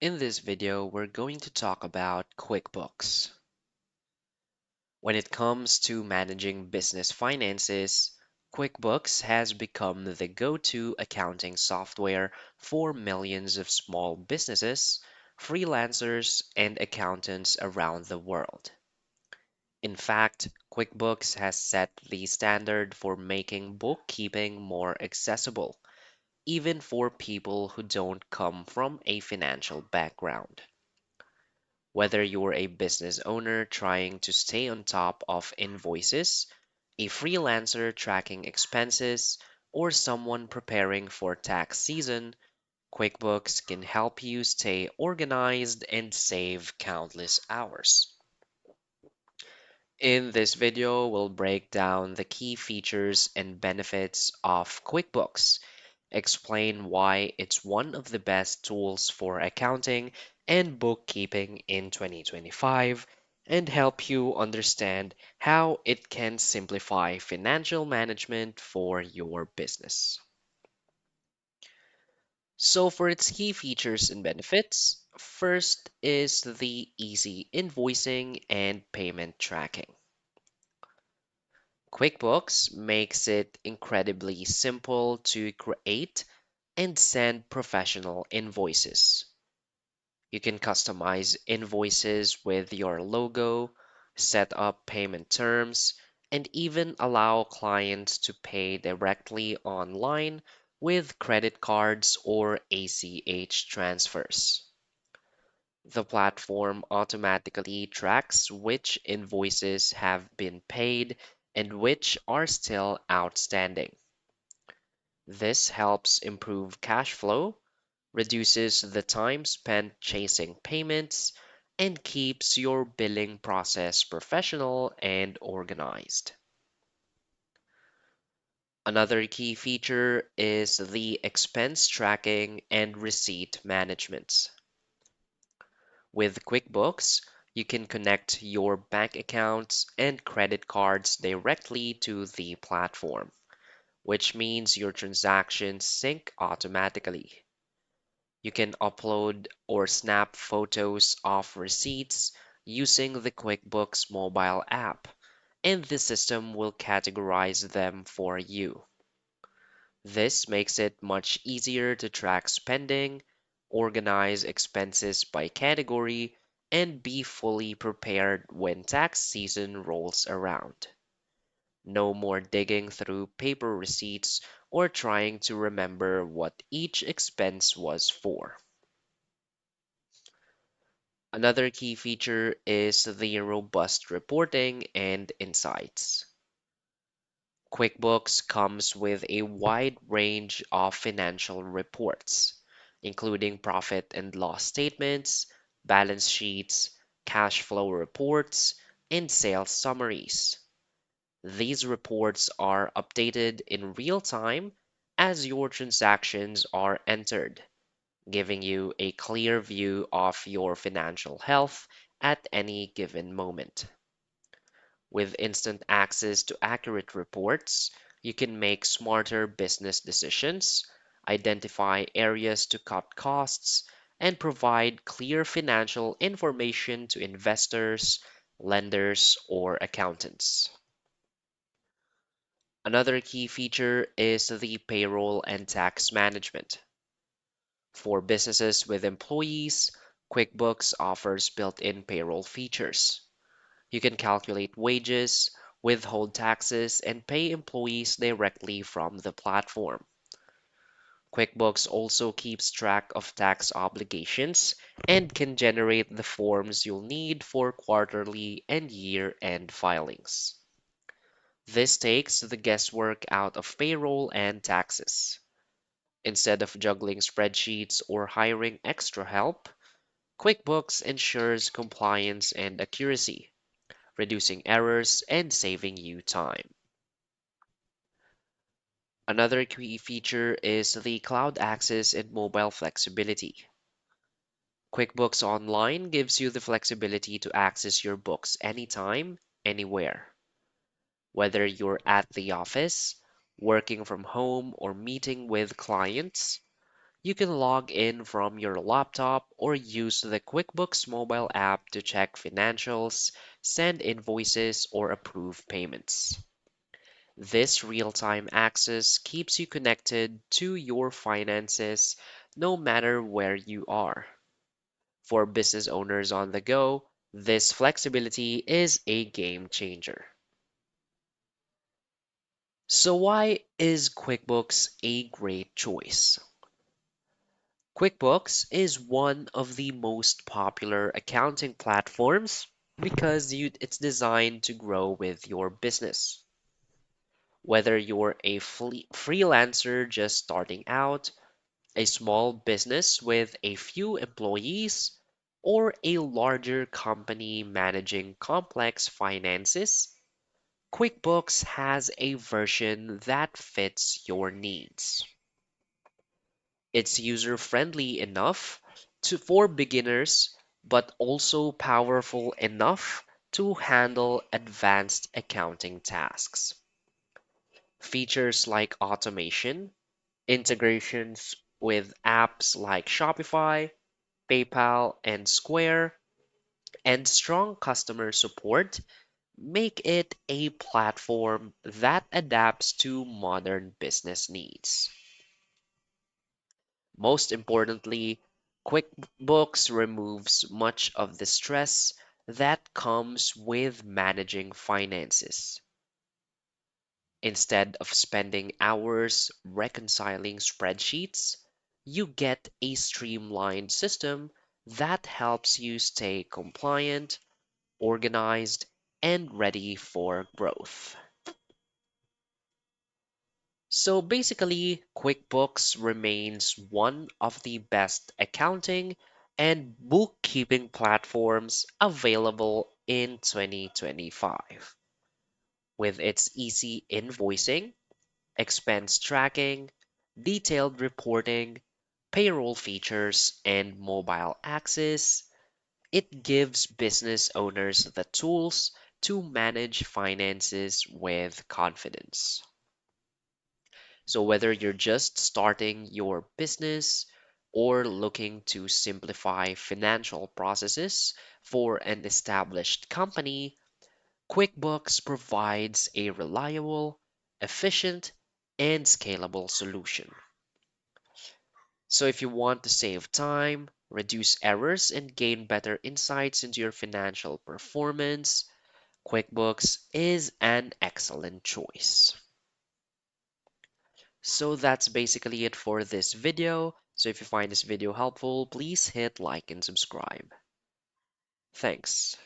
In this video, we're going to talk about QuickBooks. When it comes to managing business finances, QuickBooks has become the go-to accounting software for millions of small businesses, freelancers, and accountants around the world. In fact, QuickBooks has set the standard for making bookkeeping more accessible, even for people who don't come from a financial background. Whether you're a business owner trying to stay on top of invoices, a freelancer tracking expenses, or someone preparing for tax season, QuickBooks can help you stay organized and save countless hours. In this video, we'll break down the key features and benefits of QuickBooks, explain why it's one of the best tools for accounting and bookkeeping in 2025, and help you understand how it can simplify financial management for your business. So, for its key features and benefits, first is the easy invoicing and payment tracking. QuickBooks makes it incredibly simple to create and send professional invoices. You can customize invoices with your logo, set up payment terms, and even allow clients to pay directly online with credit cards or ACH transfers. The platform automatically tracks which invoices have been paid and which are still outstanding. This helps improve cash flow, reduces the time spent chasing payments, and keeps your billing process professional and organized. Another key feature is the expense tracking and receipt management. With QuickBooks, you can connect your bank accounts and credit cards directly to the platform, which means your transactions sync automatically. You can upload or snap photos of receipts using the QuickBooks mobile app, and the system will categorize them for you. This makes it much easier to track spending, organize expenses by category, and be fully prepared when tax season rolls around. No more digging through paper receipts or trying to remember what each expense was for. Another key feature is the robust reporting and insights. QuickBooks comes with a wide range of financial reports, including profit and loss statements, balance sheets, cash flow reports, and sales summaries. These reports are updated in real time as your transactions are entered, giving you a clear view of your financial health at any given moment. With instant access to accurate reports, you can make smarter business decisions, identify areas to cut costs, and provide clear financial information to investors, lenders, or accountants. Another key feature is the payroll and tax management. For businesses with employees, QuickBooks offers built-in payroll features. You can calculate wages, withhold taxes, and pay employees directly from the platform. QuickBooks also keeps track of tax obligations and can generate the forms you'll need for quarterly and year-end filings. This takes the guesswork out of payroll and taxes. Instead of juggling spreadsheets or hiring extra help, QuickBooks ensures compliance and accuracy, reducing errors and saving you time. Another key feature is the cloud access and mobile flexibility. QuickBooks Online gives you the flexibility to access your books anytime, anywhere. Whether you're at the office, working from home, or meeting with clients, You can log in from your laptop or use the QuickBooks mobile app to check financials, send invoices, or approve payments. This real-time access keeps you connected to your finances no matter where you are. For business owners on the go, this flexibility is a game changer. So, why is QuickBooks a great choice? QuickBooks is one of the most popular accounting platforms because it's designed to grow with your business. Whether you're a freelancer just starting out, a small business with a few employees, or a larger company managing complex finances, QuickBooks has a version that fits your needs. It's user-friendly enough for beginners, but also powerful enough to handle advanced accounting tasks. Features like automation, integrations with apps like Shopify, PayPal, and Square, and strong customer support make it a platform that adapts to modern business needs. Most importantly, QuickBooks removes much of the stress that comes with managing finances. Instead of spending hours reconciling spreadsheets, you get a streamlined system that helps you stay compliant, organized, and ready for growth. So basically, QuickBooks remains one of the best accounting and bookkeeping platforms available in 2025. With its easy invoicing, expense tracking, detailed reporting, payroll features, and mobile access, it gives business owners the tools to manage finances with confidence. So, whether you're just starting your business or looking to simplify financial processes for an established company, QuickBooks provides a reliable, efficient, and scalable solution. So, if you want to save time, reduce errors, and gain better insights into your financial performance, QuickBooks is an excellent choice. So that's basically it for this video. So if you find this video helpful, please hit like and subscribe. Thanks.